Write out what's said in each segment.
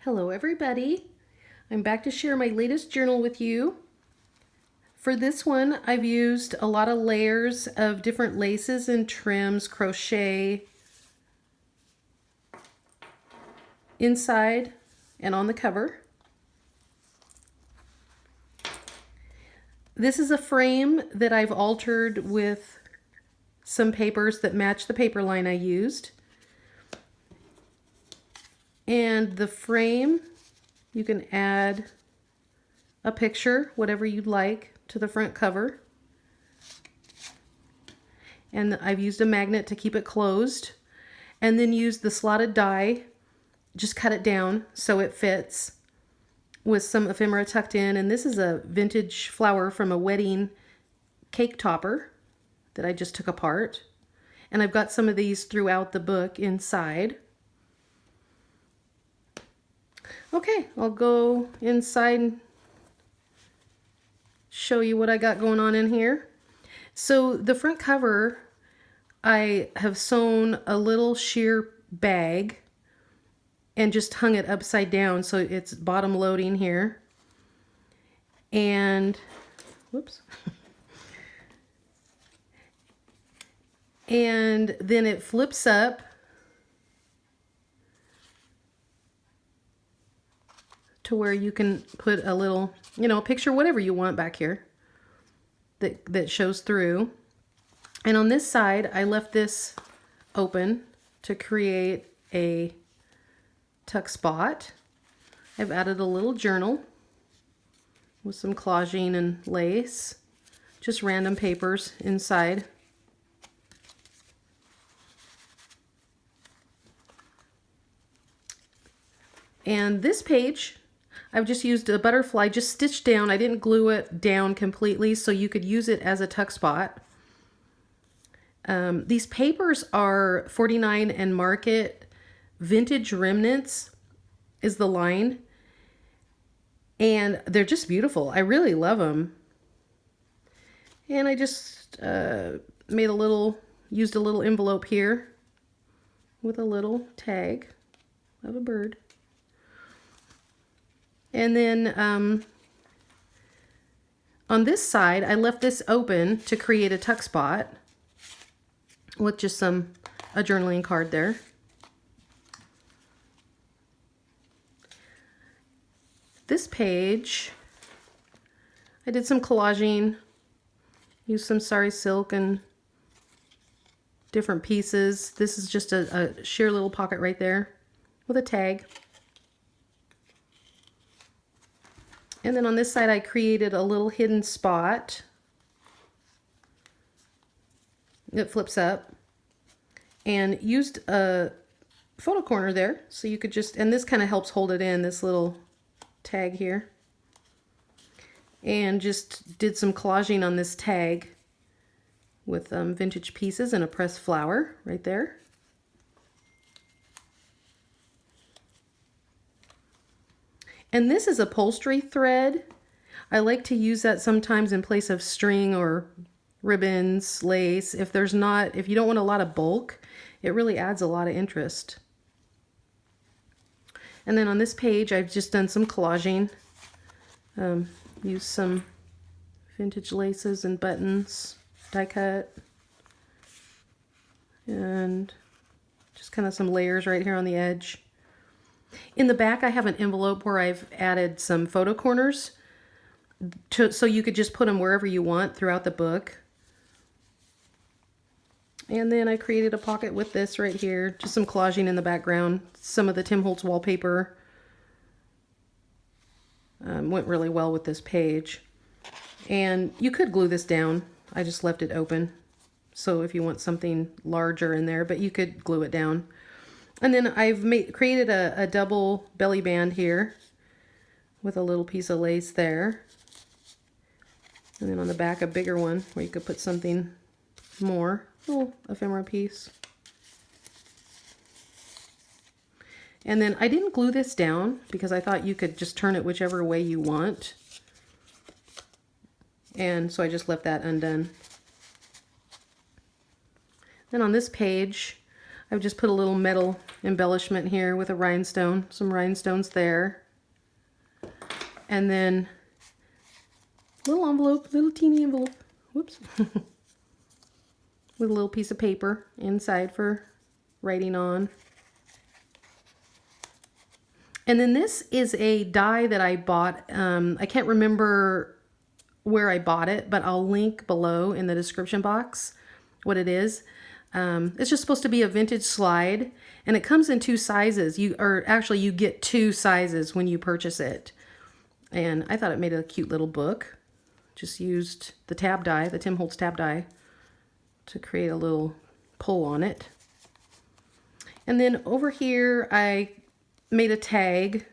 Hello everybody, I'm back to share my latest journal with you. For this one, I've used a lot of layers of different laces and trims, crochet, inside and on the cover. This is a frame that I've altered with some papers that match the paper line I used. And the frame, you can add a picture, whatever you'd like, to the front cover. And I've used a magnet to keep it closed. And then used the slotted die, just cut it down so it fits with some ephemera tucked in. And this is a vintage flower from a wedding cake topper that I just took apart. And I've got some of these throughout the book inside. Okay, I'll go inside and show you what I got going on in here. So the front cover, I have sewn a little sheer bag and just hung it upside down so it's bottom loading here. And, whoops. And then it flips up to where you can put a little, picture, whatever you want back here that shows through. And on this side, I left this open to create a tuck spot. I've added a little journal with some collaging and lace, just random papers inside. And this page, I've just used a butterfly, just stitched down. I didn't glue it down completely, so you could use it as a tuck spot. These papers are 49 and Market. Vintage Remnants is the line. And they're just beautiful. I really love them. And I just used a little envelope here with a little tag of a bird. And then on this side, I left this open to create a tuck spot with just a journaling card there. This page, I did some collaging, used some sari silk and different pieces. This is just a sheer little pocket right there with a tag. And then on this side, I created a little hidden spot. It flips up. And used a photo corner there. So you could just, and this kind of helps hold it in, this little tag here. And just did some collaging on this tag with vintage pieces and a pressed flower right there. And this is upholstery thread. I like to use that sometimes in place of string or ribbons, lace. If you don't want a lot of bulk, it really adds a lot of interest. And then on this page, I've just done some collaging. Used some vintage laces and buttons, die cut. And just kind of some layers right here on the edge. In the back, I have an envelope where I've added some photo corners so you could just put them wherever you want throughout the book. And then I created a pocket with this right here, just some collaging in the background. Some of the Tim Holtz wallpaper went really well with this page. And you could glue this down. I just left it open. So if you want something larger in there, but you could glue it down. And then I've created a double belly band here with a little piece of lace there. And then on the back, a bigger one where you could put something more, a little ephemera piece. And then I didn't glue this down because I thought you could just turn it whichever way you want. And so I just left that undone. Then on this page, I've just put a little metal embellishment here with a rhinestone, some rhinestones there. And then little envelope, little teeny envelope, whoops, with a little piece of paper inside for writing on. And then this is a die that I bought. I can't remember where I bought it, but I'll link below in the description box what it is. It's just supposed to be a vintage slide, and it comes in 2 sizes. You get 2 sizes when you purchase it. And I thought it made a cute little book. Just used the tab die, the Tim Holtz tab die, to create a little pull on it. And then over here, I made a tag.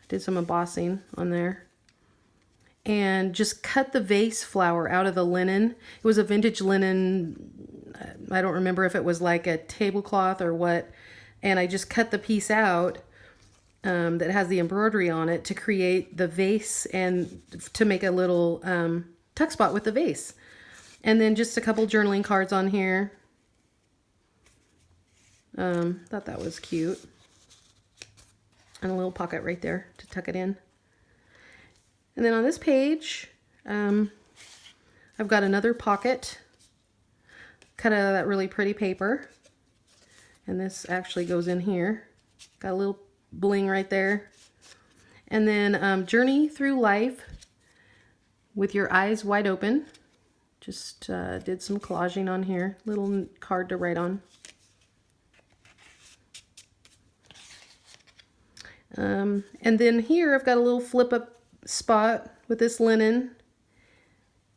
I did some embossing on there. And just cut the vase flower out of the linen. It was a vintage linen. I don't remember if it was like a tablecloth or what. And I just cut the piece out that has the embroidery on it to create the vase and to make a little tuck spot with the vase. And then just a couple journaling cards on here. Thought that was cute. And a little pocket right there to tuck it in. And then on this page, I've got another pocket cut out of that really pretty paper. And this actually goes in here. Got a little bling right there. And then Journey Through Life with Your Eyes Wide Open. Just did some collaging on here. Little card to write on. And then here I've got a little flip up spot with this linen.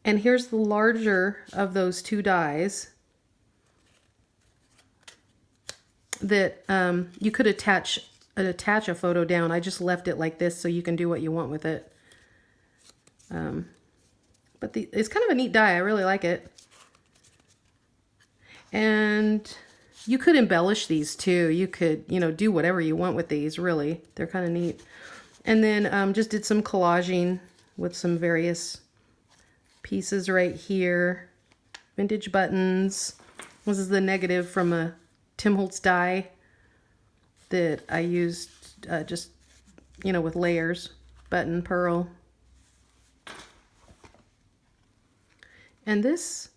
And here's the larger of those 2 dies that you could attach a photo down. I just left it like this so you can do what you want with it. But it's kind of a neat die. I really like it. And you could embellish these too. You could, do whatever you want with these, really. They're kind of neat. And then just did some collaging with some various pieces right here. Vintage buttons. This is the negative from a Tim Holtz die that I used just, with layers. Button, pearl. And this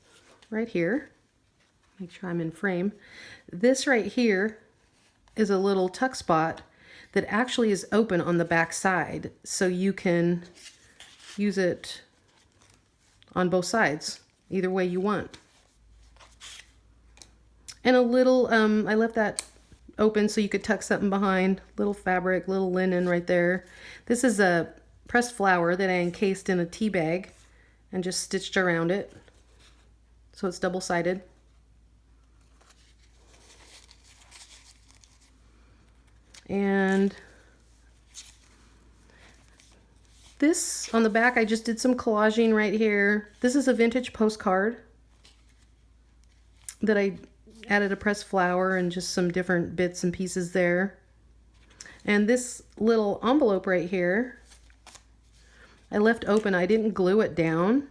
right here, make sure I'm in frame. This right here is a little tuck spot that actually is open on the back side. So you can use it on both sides, either way you want. And a little, I left that open so you could tuck something behind. Little fabric, little linen right there. This is a pressed flower that I encased in a tea bag and just stitched around it. So it's double-sided. And this on the back, I just did some collaging right here. This is a vintage postcard that I added a pressed flower and just some different bits and pieces there. And this little envelope right here, I left open. I didn't glue it down.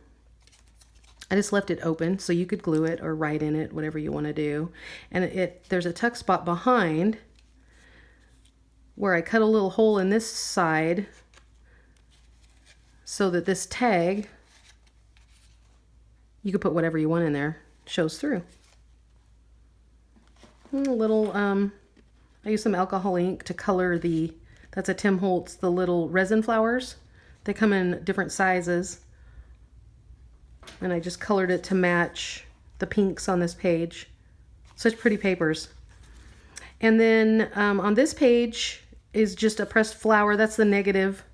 I just left it open so you could glue it or write in it, whatever you want to do. And there's a tuck spot behind where I cut a little hole in this side so that this tag, you could put whatever you want in there, shows through. And a little, I used some alcohol ink to color that's a Tim Holtz, the little resin flowers. They come in different sizes. And I just colored it to match the pinks on this page. Such pretty papers. And then on this page is just a pressed flower. That's the negative,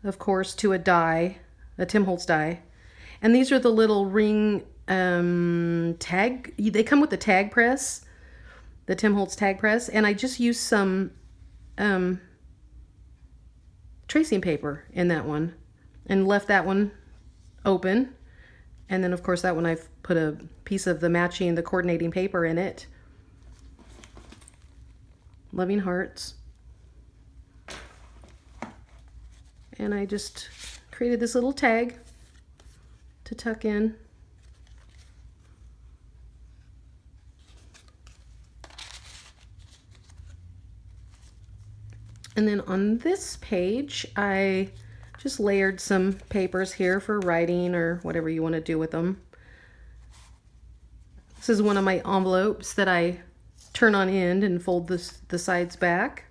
of course, to a die, a Tim Holtz die. And these are the little ring tag. They come with the tag press, the Tim Holtz tag press. And I just used some tracing paper in that one and left that one open. And then, of course, that one I've put a piece of the coordinating paper in it. Loving hearts. And I just created this little tag to tuck in. And then on this page, I just layered some papers here for writing or whatever you want to do with them. This is one of my envelopes that I turn on end and fold the sides back.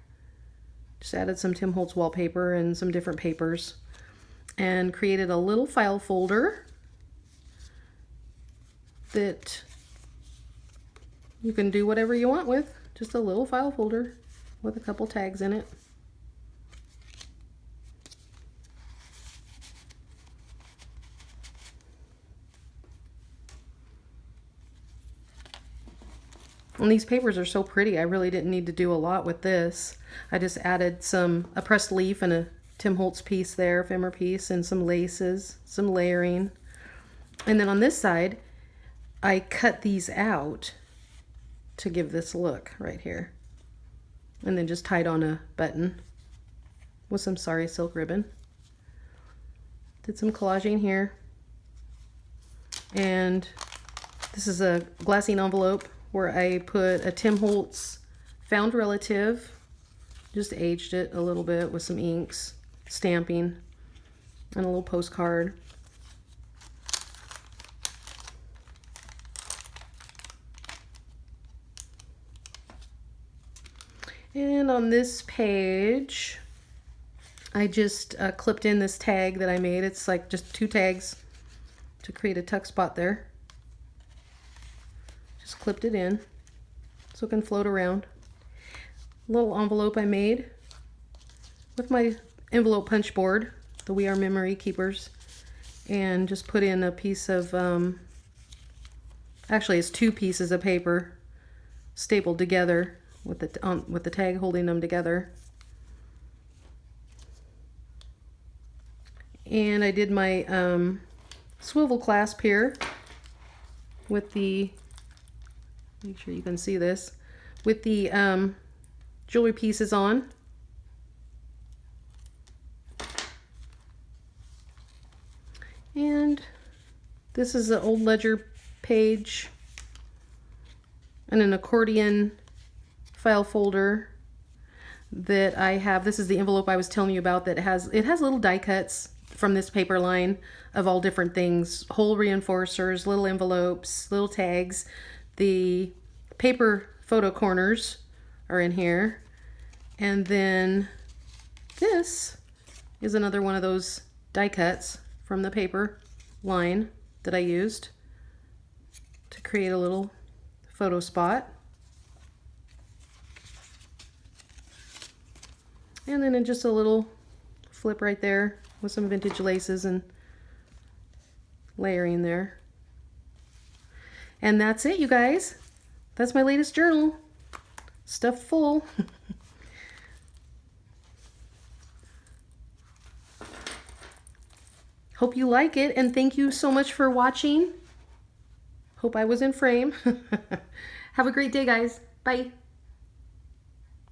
Just added some Tim Holtz wallpaper and some different papers and created a little file folder that you can do whatever you want with. Just a little file folder with a couple tags in it. And these papers are so pretty. I really didn't need to do a lot with this. I just added a pressed leaf and a Tim Holtz piece there, ephemera piece, and some laces, some layering. And then on this side, I cut these out to give this look right here. And then just tied on a button with some sari silk ribbon. Did some collaging here. And this is a glassine envelope where I put a Tim Holtz found relative, just aged it a little bit with some inks, stamping, and a little postcard. And on this page, I just clipped in this tag that I made. It's like just 2 tags to create a tuck spot there. Just clipped it in so it can float around. Little envelope I made with my envelope punch board, the We Are Memory Keepers, and just put in a piece of, actually it's 2 pieces of paper stapled together with the tag holding them together. And I did my swivel clasp here with the, make sure you can see this, with the jewelry pieces on. And this is an old ledger page and an accordion file folder that I have. This is the envelope I was telling you about that it has little die cuts from this paper line of all different things, hole reinforcers, little envelopes, little tags. The paper photo corners are in here. And then this is another one of those die cuts from the paper line that I used to create a little photo spot. And then just a little flip right there with some vintage laces and layering there. And that's it, you guys. That's my latest journal. Stuffed full. Hope you like it, and thank you so much for watching. Hope I was in frame. Have a great day, guys. Bye.